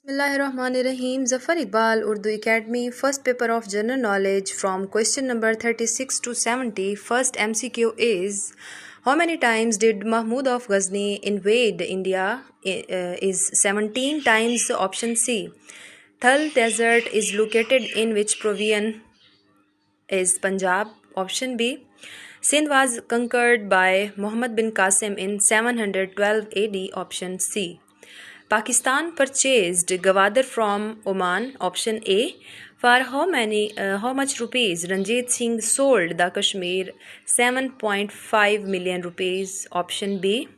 Bismillahirrahmanirrahim. Zafar Iqbal, Urdu Academy, first paper of general knowledge from question number 36 to 70. First MCQ is: how many times did Mahmud of Ghazni invade India? Is 17 times. Option C. Thal Desert is located in which province? Is Punjab. Option B. Sindh was conquered by Muhammad bin Qasim in 712 AD. Option C. Pakistan purchased Gwadar from Oman. Option A. For how much rupees Ranjit Singh sold the Kashmir? 7.5 million rupees. Option B.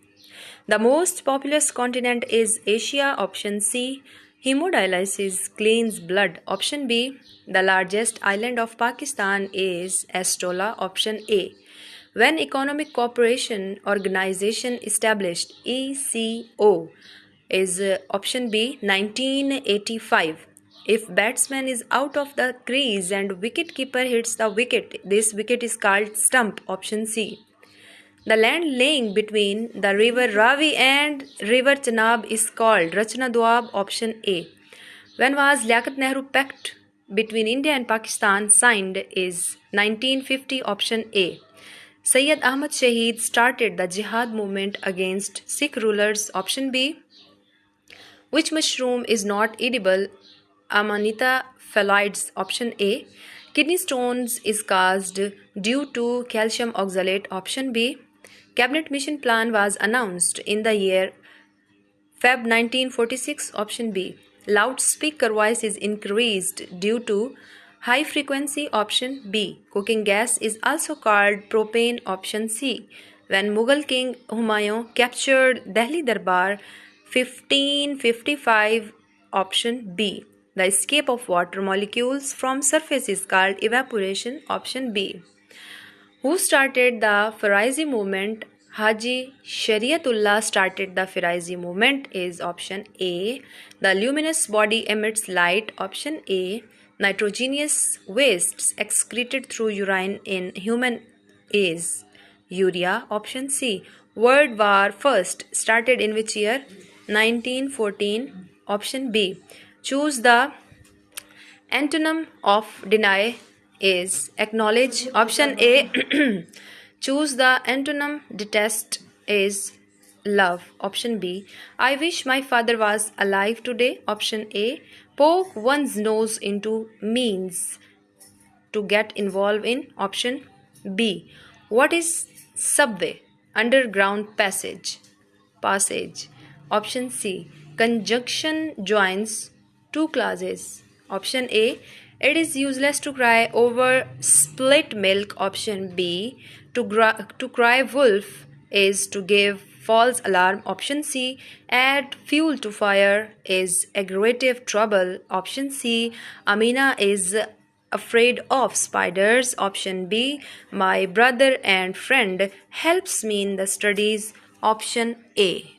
The most populous continent is Asia. Option C. Hemodialysis cleans blood. Option B. The largest island of Pakistan is Astola. Option A. When Economic Cooperation Organization established, ECO, is option B, 1985. If batsman is out of the crease and wicketkeeper hits the wicket, this wicket is called stump. Option C. The land lying between the river Ravi and river Chenab is called Rachna Doab. Option A. When was Liaquat Nehru Pact between India and Pakistan signed? Is 1950. Option A. Sayyid Ahmad Shaheed started the jihad movement against Sikh rulers. Option B. Which mushroom is not edible? Amanita phalloides. Option A. Kidney stones is caused due to calcium oxalate. Option B. Cabinet mission plan was announced in the year Feb 1946. Option B. Loudspeaker voice is increased due to high frequency. Option B. Cooking gas is also called propane. Option C. When Mughal king Humayun captured Delhi Darbar 1555. Option B. The escape of water molecules from surface is called evaporation. Option B. Who started the Firaizi movement? Haji Shariatullah started the Firaizi movement. Is option A. The luminous body emits light. Option A. Nitrogenous wastes excreted through urine in human is urea. Option C. World War First started in which year? 1914. Option B. Choose the antonym of deny. Is acknowledge. Option A. Choose the antonym detest. Is love. Option B. I wish my father was alive today. Option A. Poke one's nose into means to get involved in. Option B. What is subway? Underground passage. Option C. Conjunction joins two clauses. Option A. It is useless to cry over split milk. Option B. To cry wolf is to give false alarm. Option C. Add fuel to fire is aggravative trouble. Option C. Amina is afraid of spiders. Option B. My brother and friend helps me in the studies. Option A.